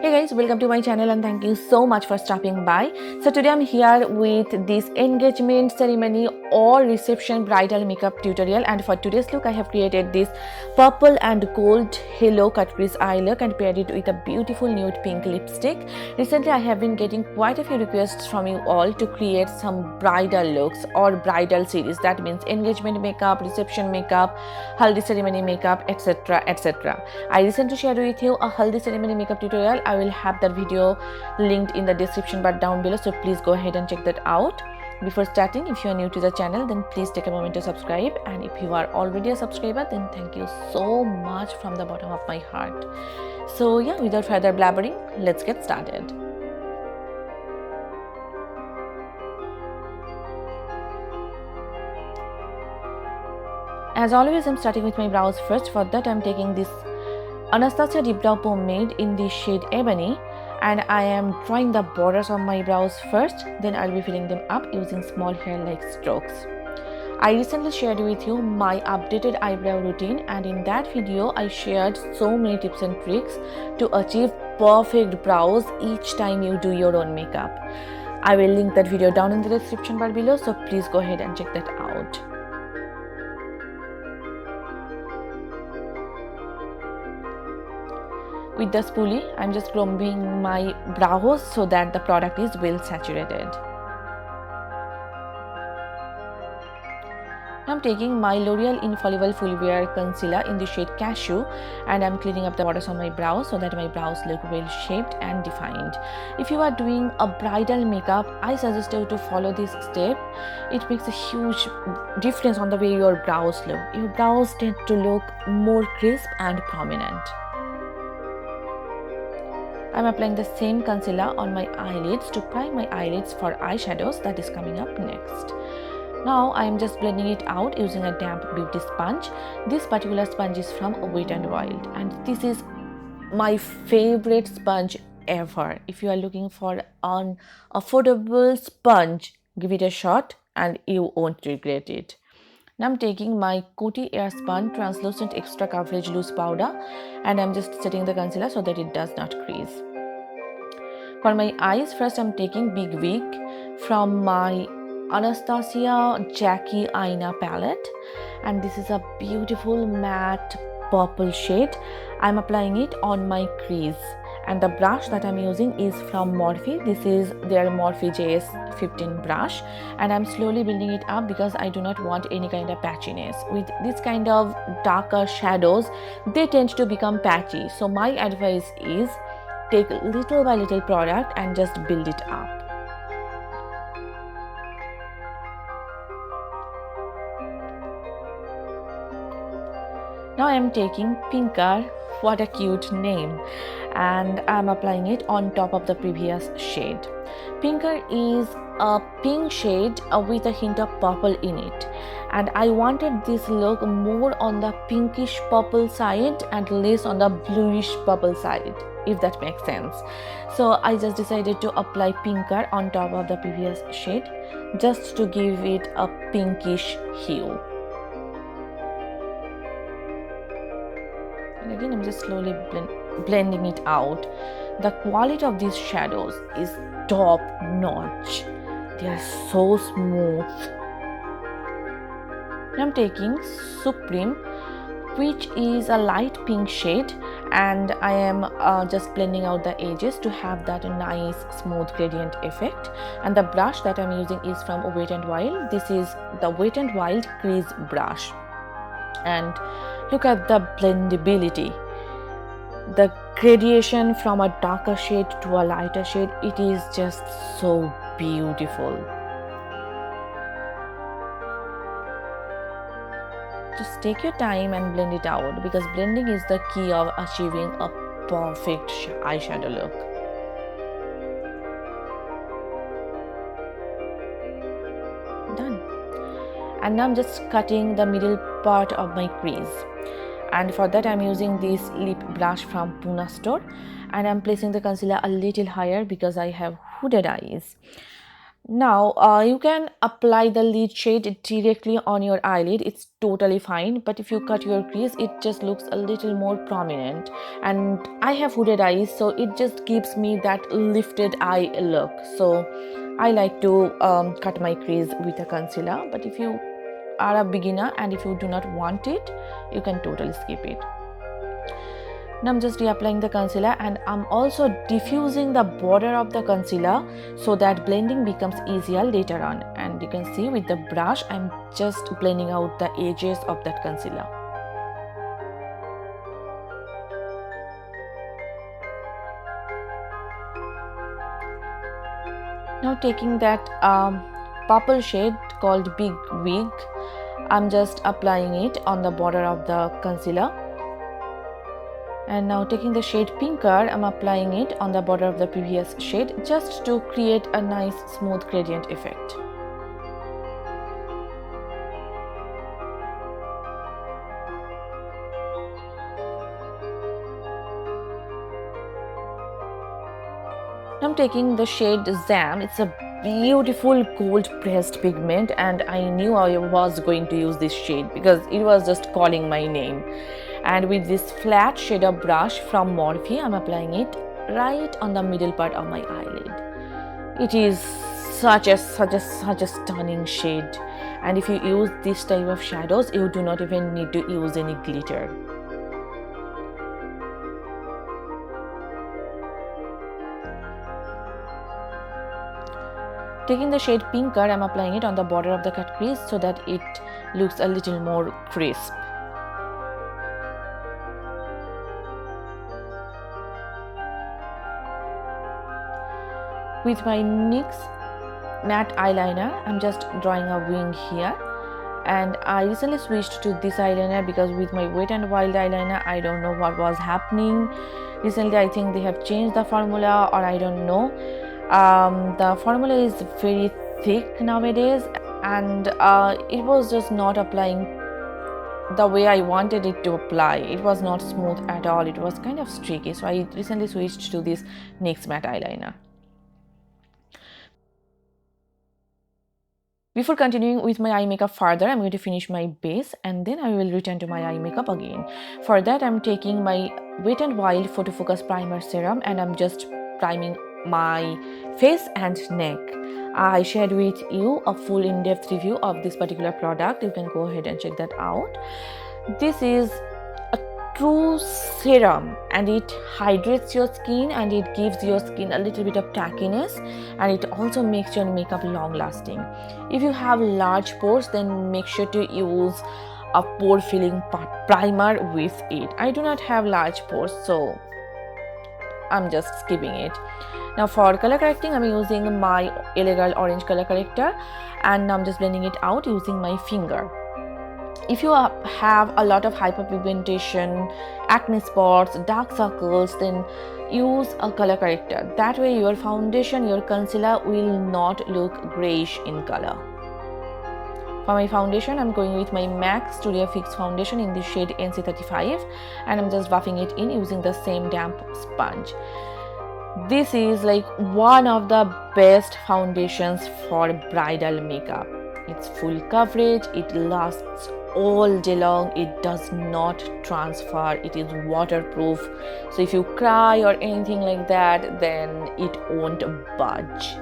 Hey guys, welcome to my channel and thank you so much for stopping by. So today I'm here with this engagement ceremony or reception bridal makeup tutorial, and for today's look I have created this purple and gold halo cut crease eye look and paired it with a beautiful nude pink lipstick. Recently I have been getting quite a few requests from you all to create some bridal looks or bridal series. That means engagement makeup, reception makeup, haldi ceremony makeup, etc, etc. I recently shared with you a haldi ceremony makeup tutorial. I will have that video linked in the description bar down below, so please go ahead and check that out. Before starting, if you are new to the channel, then please take a moment to subscribe, and if you are already a subscriber, then thank you so much from the bottom of my heart. So yeah, without further blabbering, let's get started. As always, I'm starting with my brows first. For that, I'm taking this Anastasia Deep Brow Pomade in the shade Ebony, and I am drawing the borders on my brows first, then I'll be filling them up using small hair-like strokes. I recently shared with you my updated eyebrow routine, and in that video I shared so many tips and tricks to achieve perfect brows each time you do your own makeup. I will link that video down in the description bar below, so please go ahead and check that out. With the spoolie, I'm just combing my brows so that the product is well saturated. I'm taking my L'Oreal Infallible Full Wear Concealer in the shade Cashew, and I'm cleaning up the borders on my brows so that my brows look well shaped and defined. If you are doing a bridal makeup, I suggest you to follow this step. It makes a huge difference on the way your brows look. Your brows tend to look more crisp and prominent. I'm applying the same concealer on my eyelids to prime my eyelids for eyeshadows that is coming up next. Now I am just blending it out using a damp beauty sponge. This particular sponge is from Wet n Wild, and this is my favorite sponge ever. If you are looking for an affordable sponge, give it a shot and you won't regret it. Now I'm taking my Coty Airspun Translucent Extra Coverage Loose Powder, and I'm just setting the concealer so that it does not crease. For my eyes, first I'm taking Big Wig from my Anastasia Jackie Aina palette, and this is a beautiful matte purple shade. I'm applying it on my crease, and the brush that I'm using is from Morphe. This is their Morphe JS15 brush, and I'm slowly building it up because I do not want any kind of patchiness. With this kind of darker shadows, they tend to become patchy, so my advice is take little by little product and just build it up. Now I am taking Pinker, what a cute name, and I am applying it on top of the previous shade. Pinker is a pink shade with a hint of purple in it, and I wanted this look more on the pinkish purple side and less on the bluish purple side, if that makes sense. So I just decided to apply Pinker on top of the previous shade just to give it a pinkish hue. And again, I'm just slowly blending it out. The quality of these shadows is top notch. They are so smooth. I'm taking Supreme, which is a light pink shade, and I am just blending out the edges to have that nice smooth gradient effect. And the brush that I'm using is from Wet n Wild. This is the Wet n Wild crease brush, and look at the blendability, the gradation from a darker shade to a lighter shade. It is just so beautiful. Just take your time and blend it out, because blending is the key of achieving a perfect eyeshadow look. Done. And now I'm just cutting the middle part of my crease, and for that I'm using this lip brush from Puna store, and I'm placing the concealer a little higher because I have hooded eyes. Now, you can apply the lid shade directly on your eyelid. It's totally fine. But if you cut your crease, it just looks a little more prominent. And I have hooded eyes, so it just gives me that lifted eye look. So I like to cut my crease with a concealer. But if you are a beginner and if you do not want it, you can totally skip it. Now I'm just reapplying the concealer, and I'm also diffusing the border of the concealer so that blending becomes easier later on. And you can see with the brush I'm just blending out the edges of that concealer. Now taking that purple shade called Big Wig, I'm just applying it on the border of the concealer. And now taking the shade Pinker, I'm applying it on the border of the previous shade just to create a nice smooth gradient effect. Now I'm taking the shade Zam. It's a beautiful gold pressed pigment, and I knew I was going to use this shade because it was just calling my name. And with this flat shader brush from Morphe, I'm applying it right on the middle part of my eyelid. It is such a stunning shade, and if you use this type of shadows, you do not even need to use any glitter. Taking the shade Pinker, I'm applying it on the border of the cut crease so that it looks a little more crisp. With my NYX matte eyeliner, I'm just drawing a wing here, and I recently switched to this eyeliner because with my Wet n Wild eyeliner, I don't know what was happening. Recently, I think they have changed the formula, or I don't know. The formula is very thick nowadays, and it was just not applying the way I wanted it to apply. It was not smooth at all. It was kind of streaky, so I recently switched to this NYX matte eyeliner. Before continuing with my eye makeup further, I'm going to finish my base and then I will return to my eye makeup again. For that, I'm taking my Wet n Wild Photo Focus Primer Serum and I'm just priming my face and neck. I shared with you a full in-depth review of this particular product. You can go ahead and check that out. This is a true serum and it hydrates your skin and it gives your skin a little bit of tackiness, and it also makes your makeup long lasting. If you have large pores, then make sure to use a pore filling primer with it. I do not have large pores, so I'm just skipping it. Now for color correcting, I'm using my L.A.Girl orange color corrector and I'm just blending it out using my finger. If you have a lot of hyperpigmentation, acne spots, dark circles, then use a color corrector. That way your foundation, your concealer will not look grayish in color. For my foundation, I'm going with my MAC Studio Fix foundation in the shade NC35 and I'm just buffing it in using the same damp sponge. This is like one of the best foundations for bridal makeup. It's full coverage, it lasts all day long, it does not transfer, it is waterproof. So if you cry or anything like that, then it won't budge.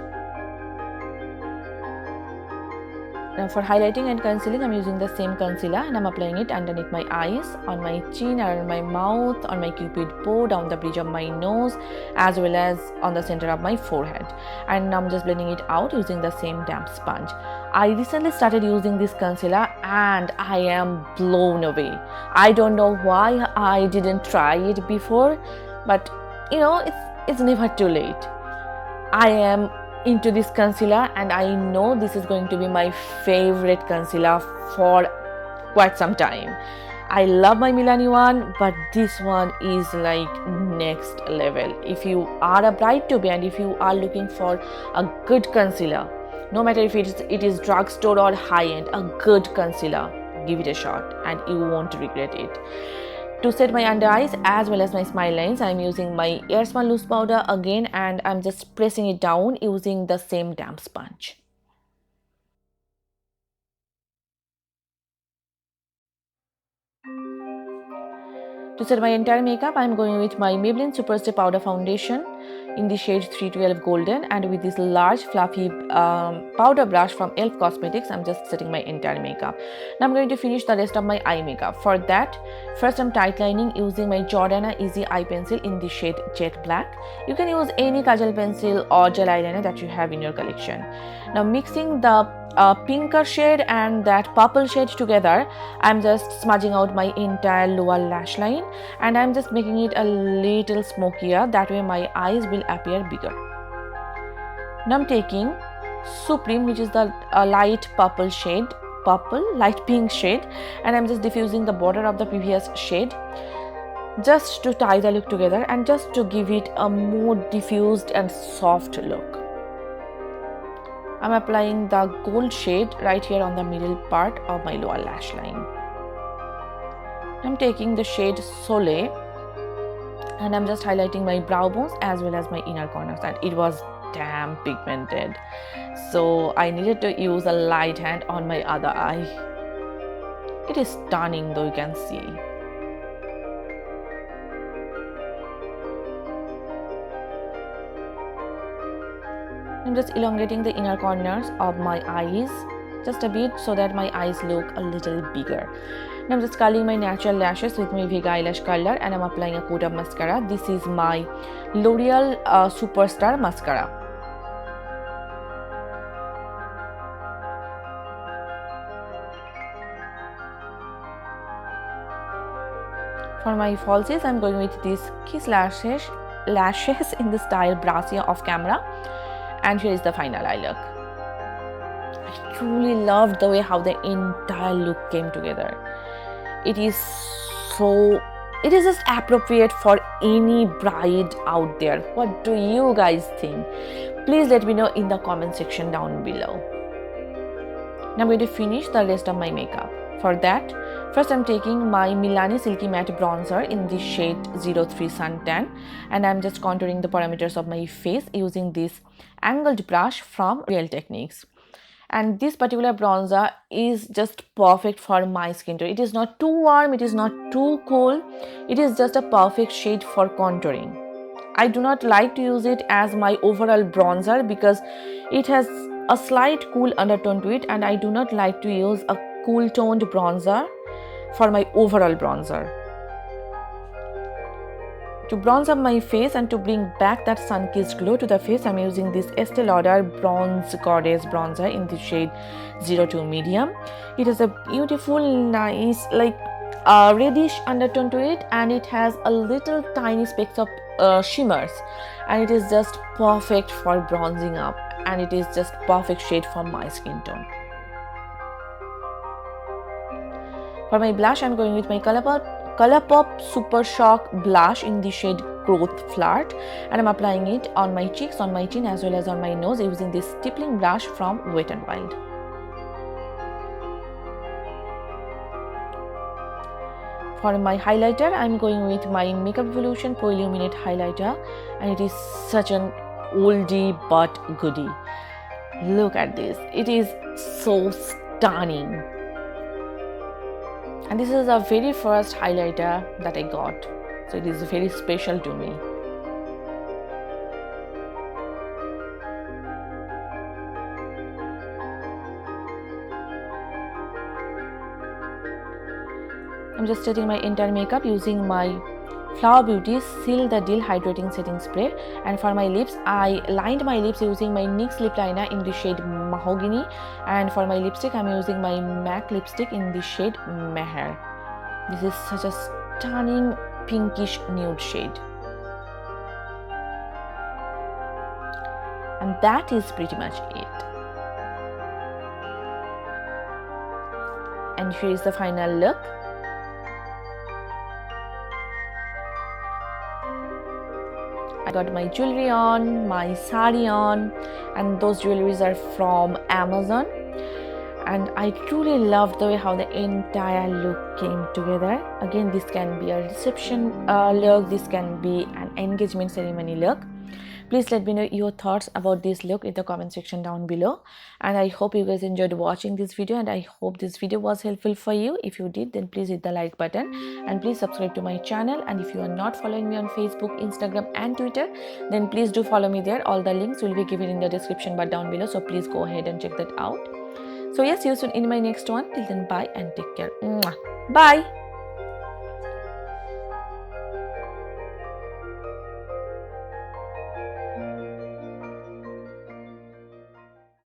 Now for highlighting and concealing, I'm using the same concealer and I'm applying it underneath my eyes, on my chin, around my mouth, on my cupid bow, down the bridge of my nose, as well as on the center of my forehead. And I'm just blending it out using the same damp sponge. I recently started using this concealer and I am blown away. I don't know why I didn't try it before, but you know, it's never too late. I am into this concealer and I know this is going to be my favorite concealer for quite some time. I love my Milani one, but this one is like next level. If you are a bride-to-be and if you are looking for a good concealer, no matter if it is drugstore or high-end, a good concealer, give it a shot and you won't regret it. To set my under eyes as well as my smile lines, I'm using my Airspun loose powder again and I'm just pressing it down using the same damp sponge. To set my entire makeup, I am going with my Maybelline SuperStay Powder Foundation in the shade 312 Golden, and with this large fluffy powder brush from Elf Cosmetics, I'm just setting my entire makeup. Now I'm going to finish the rest of my eye makeup. For that, first I'm tightlining using my Jordana Easy Eye Pencil in the shade Jet Black. You can use any kajal pencil or gel eyeliner that you have in your collection. Now mixing the pinker shade and that purple shade together, I'm just smudging out my entire lower lash line, and I'm just making it a little smokier. That way my eyes will appear bigger. Now I'm taking Supreme, which is the light purple shade, light pink shade, and I'm just diffusing the border of the previous shade just to tie the look together and just to give it a more diffused and soft look. I'm applying the gold shade right here on the middle part of my lower lash line. I'm taking the shade Soleil and I'm just highlighting my brow bones as well as my inner corners, and it was damn pigmented, so I needed to use a light hand on my other eye. It is stunning though, you can see. I'm just elongating the inner corners of my eyes just a bit so that my eyes look a little bigger. Now I'm just curling my natural lashes with my Vega eyelash curler, and I'm applying a coat of mascara. This is my L'Oreal Superstar mascara. For my falsies, I'm going with these Kiss lashes in the style Brassiere off camera. And here is the final eye look. I truly loved the way how the entire look came together. It is just appropriate for any bride out there. What do you guys think? Please let me know in the comment section down below. Now I'm going to finish the rest of my makeup. For that, first I'm taking my Milani Silky Matte Bronzer in the shade 03 Suntan, and I'm just contouring the parameters of my face using this angled brush from Real Techniques. And this particular bronzer is just perfect for my skin tone. It is not too warm, it is not too cool, it is just a perfect shade for contouring. I do not like to use it as my overall bronzer because it has a slight cool undertone to it, and I do not like to use a cool toned bronzer for my overall bronzer. To bronze up my face and to bring back that sun-kissed glow to the face, I'm using this Estee Lauder Bronze Goddess bronzer in the shade 02 Medium. It has a beautiful, nice, like reddish undertone to it, and it has a little tiny specks of shimmers, and it is just perfect for bronzing up, and it is just perfect shade for my skin tone. For my blush, I'm going with my Colourpop Super Shock blush in the shade Growth Flirt, and I'm applying it on my cheeks, on my chin, as well as on my nose using this stippling brush from Wet n Wild. For my highlighter, I'm going with my Makeup Evolution Pro Illuminate highlighter, and it is such an oldie but goodie. Look at this, it is so stunning. And this is the very first highlighter that I got, so it is very special to me. I'm just setting my entire makeup using my Flower Beauty Seal the Deal Hydrating Setting Spray, and for my lips, I lined my lips using my NYX lip liner in the shade Mahogany, and for my lipstick, I'm using my MAC lipstick in the shade Meher. This is such a stunning pinkish nude shade. And that is pretty much it. And here is the final look. I got my jewelry on, my sari on, and those jewelries are from Amazon, and I truly loved the way how the entire look came together. Again, this can be a reception look, this can be an engagement ceremony look. Please let me know your thoughts about this look in the comment section down below. And I hope you guys enjoyed watching this video, and I hope this video was helpful for you. If you did, then please hit the like button and please subscribe to my channel. And if you are not following me on Facebook, Instagram and Twitter, then please do follow me there. All the links will be given in the description bar down below, so please go ahead and check that out. So yes, see you soon in my next one. Till then, bye and take care. Mwah. Bye.